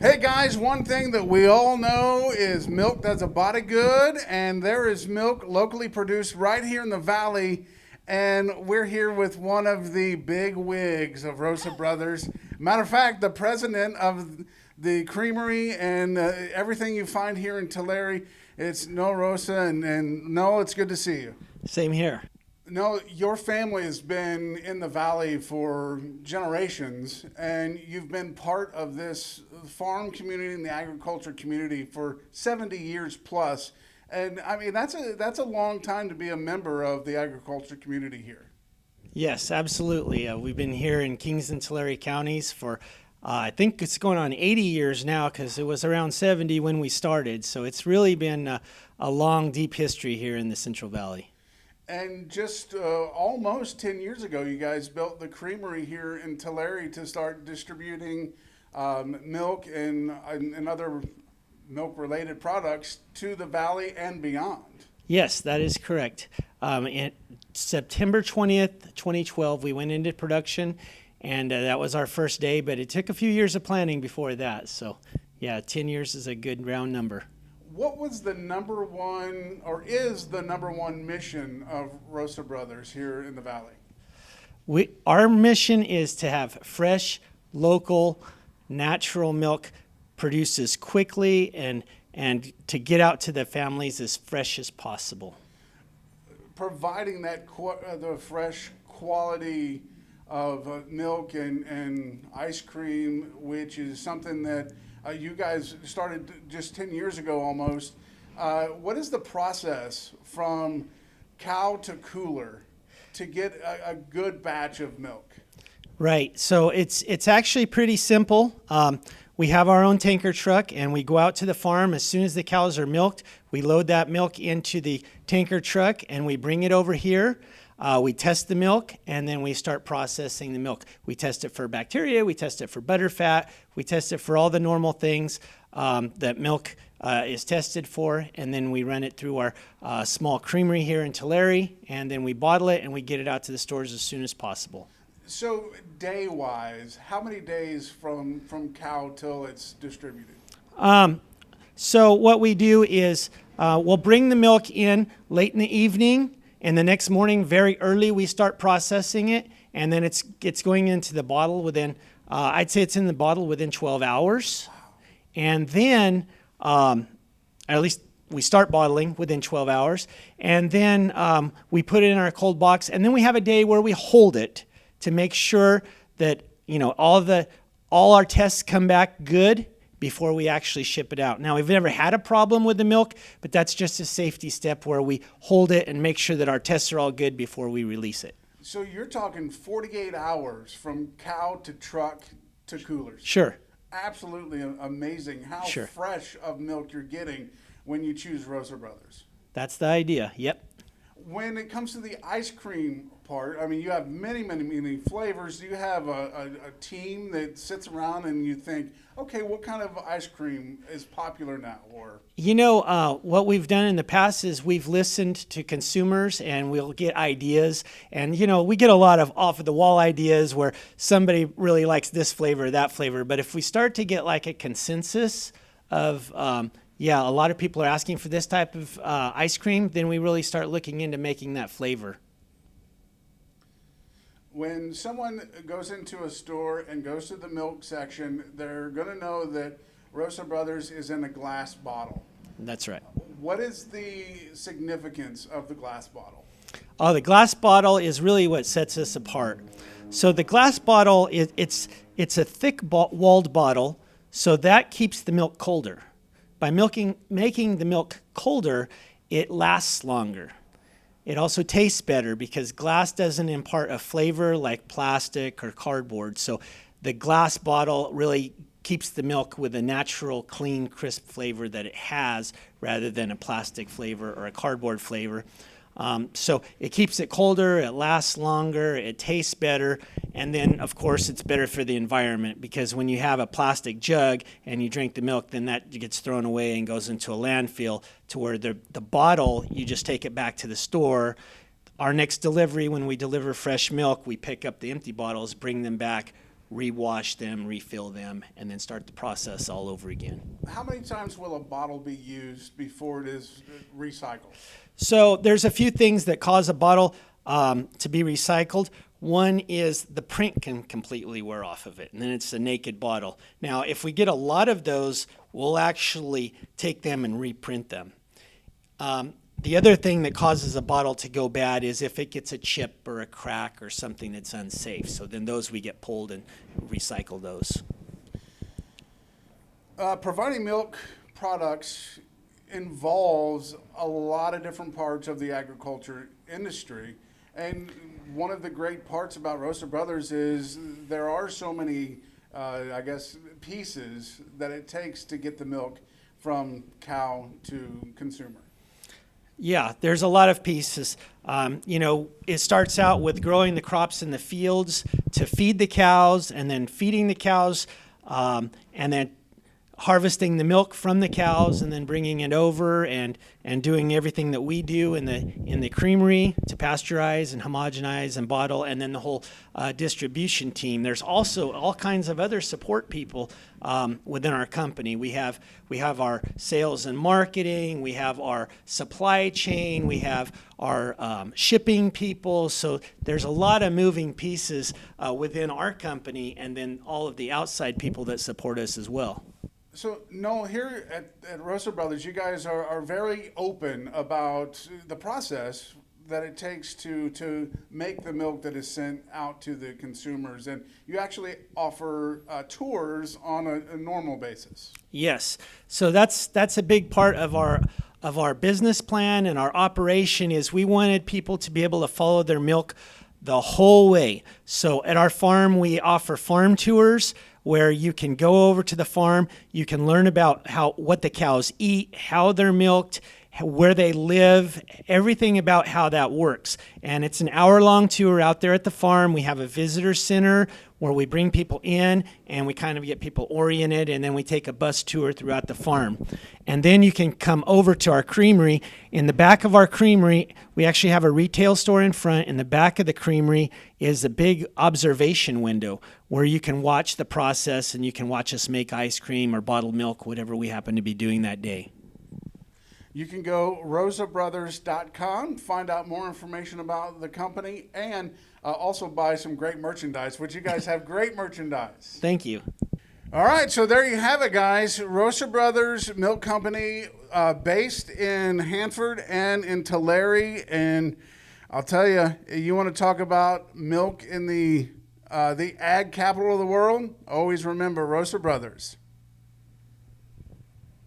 Hey guys, one thing that we all know is milk does a body good, and there is milk locally produced right here in the valley. And we're here with one of the big wigs of Rosa Brothers. Matter of fact, the president of the creamery and everything you find here in Tulare. It's No Rosa, and no, it's good to see you. Same here. No, your family has been in the valley for generations, and you've been part of this farm community and the agriculture community for 70 years plus. And I mean, that's a long time to be a member of the agriculture community here. Yes, absolutely. We've been here in Kings and Tulare counties for, I think it's going on 80 years now because it was around 70 when we started. So it's really been a long, deep history here in the Central Valley. And just almost 10 years ago, you guys built the creamery here in Tulare to start distributing milk and other milk related products to the valley and beyond. Yes, that is correct. In September 20th, 2012, we went into production, and that was our first day, but it took a few years of planning before that. So, yeah, 10 years is a good round number. What was the number one, or is the number one mission of Rosa Brothers here in the valley? Our mission is to have fresh, local, natural milk produced as quickly and to get out to the families as fresh as possible. Providing that the fresh quality of milk and ice cream, which is something that you guys started just 10 years ago almost. What is the process from cow to cooler to get a good batch of milk? Right. So it's actually pretty simple. We have our own tanker truck, and we go out to the farm as soon as the cows are milked. We load that milk into the tanker truck, and we bring it over here. We test the milk, and then we start processing the milk. We test it for bacteria, we test it for butterfat, we test it for all the normal things that milk is tested for, and then we run it through our small creamery here in Tulare, and then we bottle it, and we get it out to the stores as soon as possible. So day-wise, how many days from cow till it's distributed? So what we do is we'll bring the milk in late in the evening, and the next morning, very early, we start processing it, and then it's going into the bottle within, I'd say it's in the bottle within 12 hours. And then, at least we start bottling within 12 hours, and then we put it in our cold box, and then we have a day where we hold it to make sure that, all our tests come back good before we actually ship it out. Now, we've never had a problem with the milk, but that's just a safety step where we hold it and make sure that our tests are all good before we release it. So you're talking 48 hours from cow to truck to coolers. Sure. Absolutely amazing how Sure. fresh of milk you're getting when you choose Rosa Brothers. That's the idea. Yep. When it comes to the ice cream part, I mean, you have many flavors. Do you have a team that sits around and you think, okay, what kind of ice cream is popular now? Or What we've done in the past is we've listened to consumers and we'll get ideas. And, we get a lot of off-the-wall ideas where somebody really likes this flavor or that flavor. But if we start to get like a consensus of a lot of people are asking for this type of ice cream, then we really start looking into making that flavor. when someone goes into a store and goes to the milk section, they're going to know that Rosa Brothers is in a glass bottle. That's right. What is the significance of the glass bottle? Oh, the glass bottle is really what sets us apart. So the glass bottle, it's a thick walled bottle, so that keeps the milk colder. By making the milk colder, it lasts longer. It also tastes better because glass doesn't impart a flavor like plastic or cardboard. So the glass bottle really keeps the milk with a natural, clean, crisp flavor that it has rather than a plastic flavor or a cardboard flavor. So it keeps it colder, it lasts longer, it tastes better, and then, of course, it's better for the environment because when you have a plastic jug and you drink the milk, then that gets thrown away and goes into a landfill to where the bottle, you just take it back to the store. Our next delivery, when we deliver fresh milk, we pick up the empty bottles, bring them back, rewash them, refill them, and then start the process all over again. How many times will a bottle be used before it is recycled? So there's a few things that cause a bottle to be recycled. One is the print can completely wear off of it, and then it's a naked bottle. Now, if we get a lot of those, we'll actually take them and reprint them. The other thing that causes a bottle to go bad is if it gets a chip or a crack or something that's unsafe. So then those we get pulled and recycle those. Providing milk products involves a lot of different parts of the agriculture industry. And one of the great parts about Rosa Brothers is there are so many, pieces that it takes to get the milk from cow to consumer. Yeah, there's a lot of pieces. It starts out with growing the crops in the fields to feed the cows, and then feeding the cows, and then harvesting the milk from the cows, and then bringing it over and doing everything that we do in the creamery to pasteurize and homogenize and bottle, and then the whole distribution team. There's also all kinds of other support people within our company. We have our sales and marketing, we have our supply chain, we have our shipping people. So there's a lot of moving pieces within our company, and then all of the outside people that support us as well. So, no, here at Rosa Brothers, you guys are very open about the process that it takes to make the milk that is sent out to the consumers. And you actually offer tours on a normal basis. Yes. So that's a big part of our business plan and our operation is we wanted people to be able to follow their milk the whole way. So at our farm, we offer farm tours where you can go over to the farm, you can learn about what the cows eat, how they're milked, where they live, everything about how that works. And it's an hour-long tour out there at the farm. We have a visitor center where we bring people in and we kind of get people oriented, and then we take a bus tour throughout the farm. And then you can come over to our creamery. In the back of our creamery, we actually have a retail store in front. In the back of the creamery is a big observation window where you can watch the process and you can watch us make ice cream or bottled milk, whatever we happen to be doing that day. You can go rosabrothers.com, find out more information about the company, and also buy some great merchandise, which you guys have great merchandise. Thank you. All right, so there you have it, guys. Rosa Brothers Milk Company, based in Hanford and in Tulare. And I'll tell you, you want to talk about milk in the ag capital of the world? Always remember Rosa Brothers.